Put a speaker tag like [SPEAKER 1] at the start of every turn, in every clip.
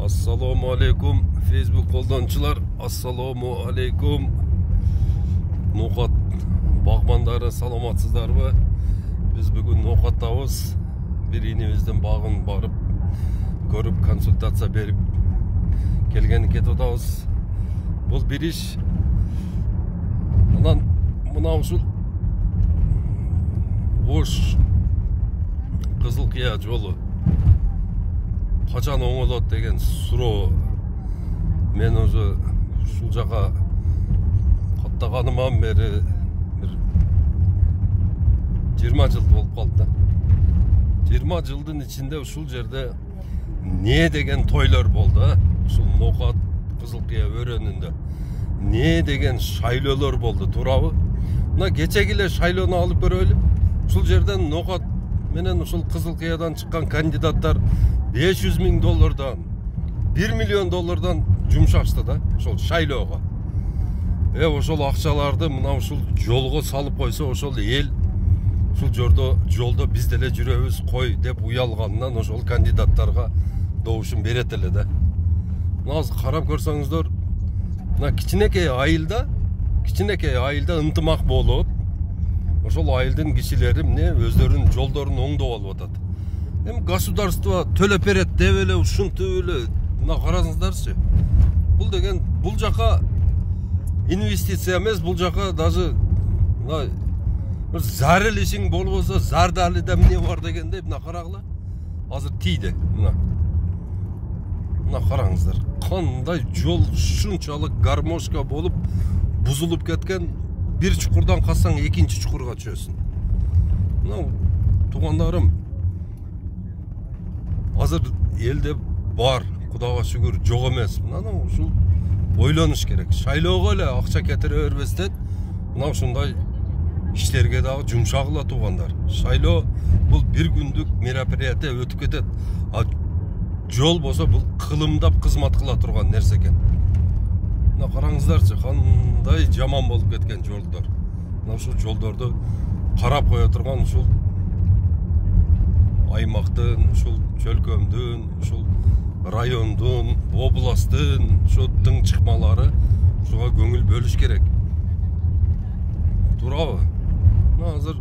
[SPEAKER 1] Assalomu alaykum Facebook қолданушылар, assalomu alaykum ноқат бағбандары, саламатсыздарбы? Біз бүгін ноқаттабыз. Bir инебіздің бағын барып, көріп, консультация беріп келгені кетіп отабыз. Бұл бір іш. Анан мынау ушул Ош Қызылқия жолы қачан оңолот деген суроо мен өзі ушул жака каттаганыман бери 20 жыл болуп калды да. 20 жылдын ичинде ушул жерде не деген тойлор болду, ушул Ноқат Қызылқия өрөөнүндө не деген шайлоолор болду, туурабы? Мына кечеги эле шайлоону алып көрөлү. Ушул жерден Ноқат менен ушул Қызылқиядан чыккан кандидаттар $500,000, $1 миллион жумшашты да, ошол шайлоого. Ошол акчаларды мына ушул жолго салып койсо, ошол эл ушул жолдо биз деле жүрөбүз кой деп уялганынан ошол кандидаттарга добушун берет эле да. Мына азыр карап көрсөңүздөр, мына кичинекей айылда ынтымак болуп, ошол айылдын кишилери эмне өздөрүнүн жолдорун оңдоп алып атат. Эми государство төлөп берет деп эле ушинтип эле мына караңыздарчы. Бул деген бул жака инвестиция эмес, бул жака даже мына bir zaril işin bolbosa zardali da ne var degende mına karagıla. Azır tiydi mına. Mına karаңыздар. Qanday jol şunçalık garmoşka bolup buzulup ketken, bir çukurdan kalsan ikinci çukurga çösün. Mına tuğanlarım azır elde var, Kudaga şükür jok emes. Mına uşul oylanış gerek. Şайлоого эле акча кетире бербестен мына ушундай işlerge daha jumшагыла туғандар. Шайлоо бұл bir күндүк мероприятие өтүп кетет. Жол болсо бұл кылымдап кызмат кыла турган нерсе экен. Мына караңыздарчы, кандай жаман болуп кеткен жолдор. Мына ушул жолдорду карап кое турган ушул аймактын, ушул чөлкөмдүн, ушул райондун, областтын ушул тың чыкмалары ушуга көңүл бөлүш керек. Туурабы? Азыр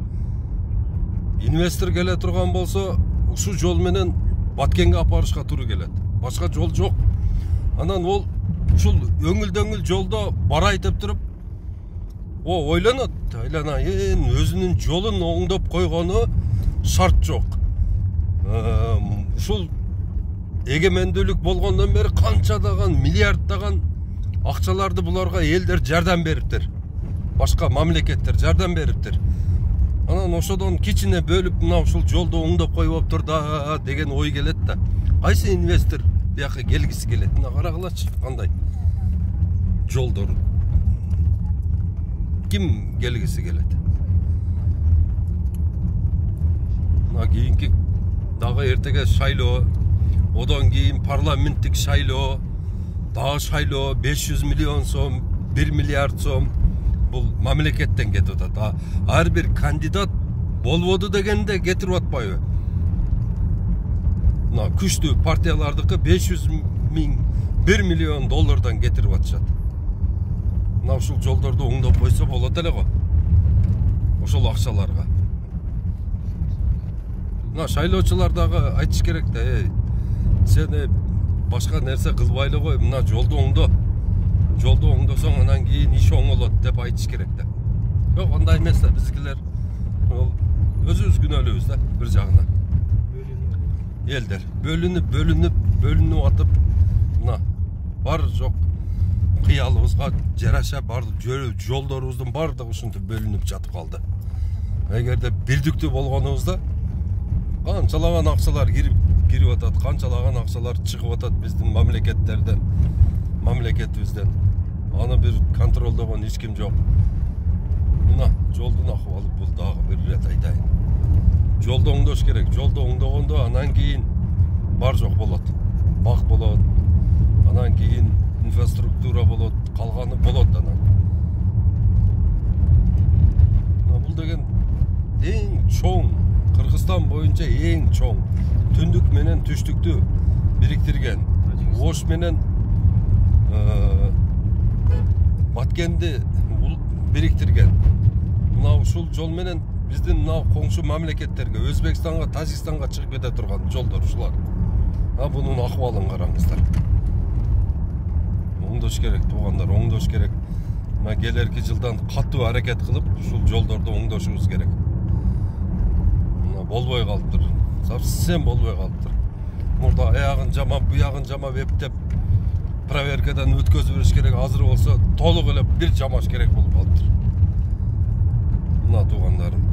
[SPEAKER 1] инвестор келе турган болсо, ушул жол менен Баткенге апарышка туру келет. Башка жол жок. Анан ол ушул өңүл-дөңүл жолдо барай деп туруп, ойлонот, айланайын өзүнүн жолун оңдоп койгону шарт жок. Ушул эгемендүүлүк болгондон бери канчадаган, миллиарддаган акчаларды буларга элдер жардам бериптир. Башка мамлекеттер жардам бериптир. Анан ошодон кичине бөлүп мына ушул жолду оңдоп коюп турда деген ой келет да. Кайсы инвестор бияка келгиси келет? Мына карагылачы, кандай жолдор ким келгиси келет? Мына кийинки дагы эртеге шайлоо, одон кийин парламенттик шайлоо, дагы шайлоо, 500 миллион сом, 1 миллиард сом бұл мамлекеттен кетіп атат. Ар бир кандидат болбоду дегенде кетирип атпайбы? Мына күчтүү партиялардыкы 500,000, 1 миллион доллардан кетирип атышат. Мына ушул жолдорду оңдоп койсо болот эле го. Ошол акчаларга. Мына шайлоочулар дагы айтыш керек да, сен башка нерсе кылбайлы кой, мына жолду оңдо. Жолду оңдосоң анан кийин иш оңолот деп айтыш керек да. Жок, андай эмес да, биздикилер өзүбүз күнөөлүүбүз да бир жагынан. Элдер бөлүнүп атып, мына бар жок кыялыбызга жараша бар жолдорубуздун бардыгы ушинтип бөлүнүп жатып калды. Эгерде бирдиктүү болгонубузда канчалаган акчалар кирип атат, канчалаган акчалар чыгып атат биздин мамлекетибизден. Аны bir контролдогон эч ким жок. Мына жолдун акыбалы бул дагы бир рет айтайын. Жолду оңдош керек. Жолду оңдогондо анан кийин бар жок болот. Бак болот. Анан кийин инфраструктура болот, калганы болот анан. Бул деген эң чоң, Кыргызстан боюнча эң чоң түндүк менен түштүктү бириктирген Ош менен Баткенди бириктирген. Мына ушул жол менен биздин мына коңшу мамлекеттерге, Өзбекстанга, Тажикстанга чыгып кете турган жолдор ушулар. Бунун акыбалын караңыздар. Оңдош керек туугандар, оңдош керек. Мына келерки жылдан катуу аракет кылып, ушул жолдорду оңдошубуз керек. Мына болбой калыптыр. Совсем болбой калыптыр. Мурда аягын жамап, буягын жамап эптеп проверкадан өткөзүп бериш керек. Азыр болсо толук эле бир жамаш керек болуп калыптыр. Мына туугандарым.